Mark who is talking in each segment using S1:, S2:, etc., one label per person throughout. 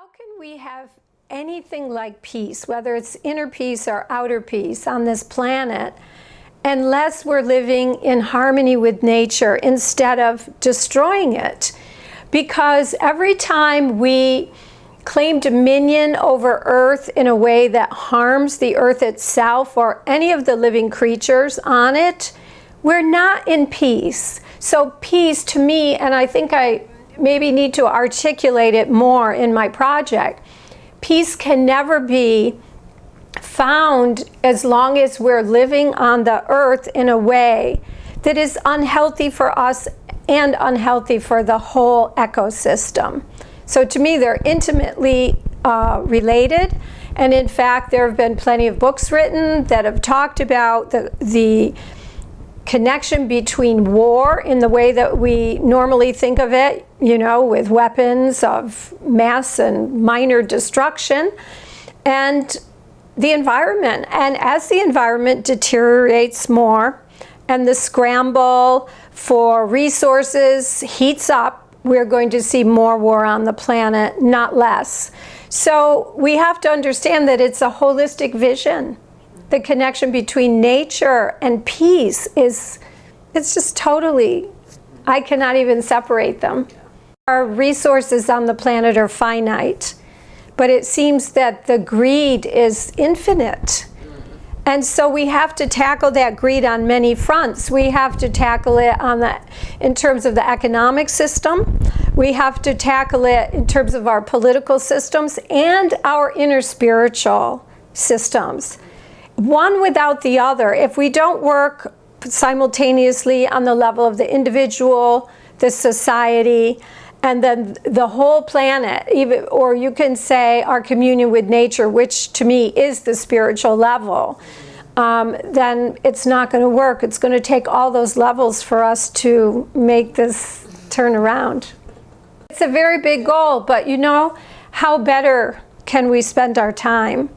S1: How can we have anything like peace, whether it's inner peace or outer peace on this planet, unless we're living in harmony with nature instead of destroying it? Because every time we claim dominion over Earth in a way that harms the Earth itself or any of the living creatures on it, we're not in peace. So peace to me, and I think I maybe need to articulate it more in my project, peace can never be found as long as we're living on the Earth in a way that is unhealthy for us and unhealthy for the whole ecosystem. So to me, they're intimately related. And in fact, there have been plenty of books written that have talked about the connection between war in the way that we normally think of it, you know, with weapons of mass and minor destruction, and the environment. And as the environment deteriorates more and the scramble for resources heats up, we're going to see more war on the planet, not less. So we have to understand that it's a holistic vision. The connection between nature and peace it's just totally, I cannot even separate them. Our resources on the planet are finite, but it seems that the greed is infinite. And so we have to tackle that greed on many fronts. We have to tackle it in terms of the economic system. We have to tackle it in terms of our political systems and our inner spiritual systems. One without the other. If we don't work simultaneously on the level of the individual, the society, and then the whole planet, even, or you can say our communion with nature, which to me is the spiritual level, then it's not going to work. It's going to take all those levels for us to make this turn around. It's a very big goal, but you know, how better can we spend our time?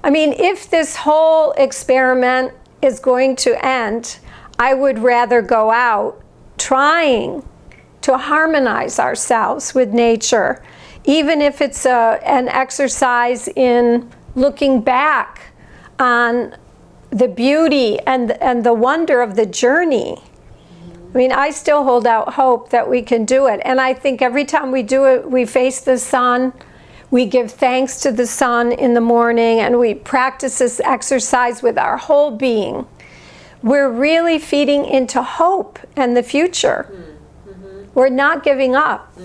S1: I mean, if this whole experiment is going to end, I would rather go out trying to harmonize ourselves with nature, even if it's an exercise in looking back on the beauty and the wonder of the journey. I mean, I still hold out hope that we can do it. And I think every time we do it, we face the sun, we give thanks to the sun in the morning, and we practice this exercise with our whole being. We're really feeding into hope and the future. We're not giving up.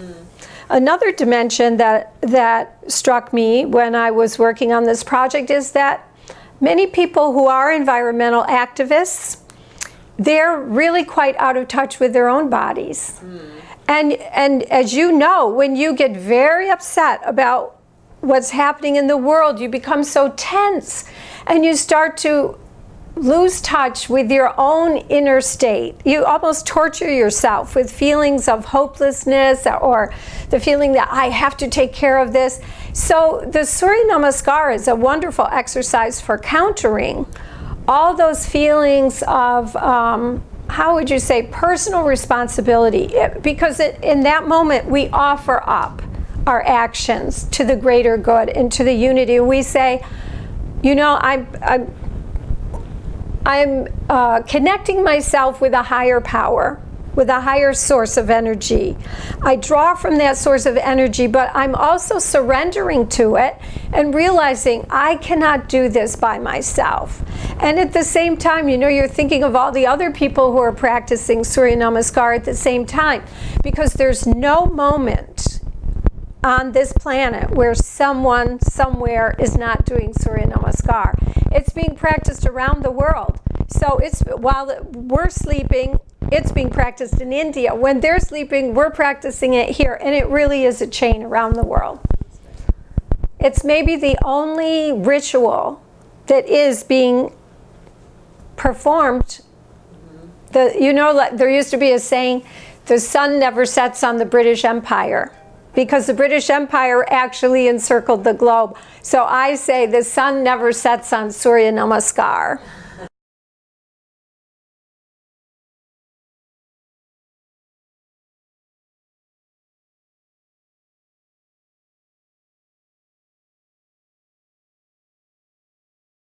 S1: Another dimension that struck me when I was working on this project is that many people who are environmental activists, they're really quite out of touch with their own bodies. And as you know, when you get very upset about what's happening in the world, you become so tense and you start to lose touch with your own inner state. You almost torture yourself with feelings of hopelessness or the feeling that I have to take care of this. So the Surya Namaskar is a wonderful exercise for countering all those feelings of, how would you say, personal responsibility. Because in that moment we offer up our actions to the greater good and to the unity. We say, you know, I'm connecting myself with a higher power, with a higher source of energy. I draw from that source of energy, but I'm also surrendering to it and realizing I cannot do this by myself. And at the same time, you know, you're thinking of all the other people who are practicing Surya Namaskar at the same time, because there's no moment on this planet where someone somewhere is not doing Surya Namaskar. It's being practiced around the world. So it's while we're sleeping, it's being practiced in India. When they're sleeping, we're practicing it here, and it really is a chain around the world. It's maybe the only ritual that is being performed. You know, there used to be a saying, the sun never sets on the British Empire, because the British Empire actually encircled the globe. So I say the sun never sets on Surya Namaskar.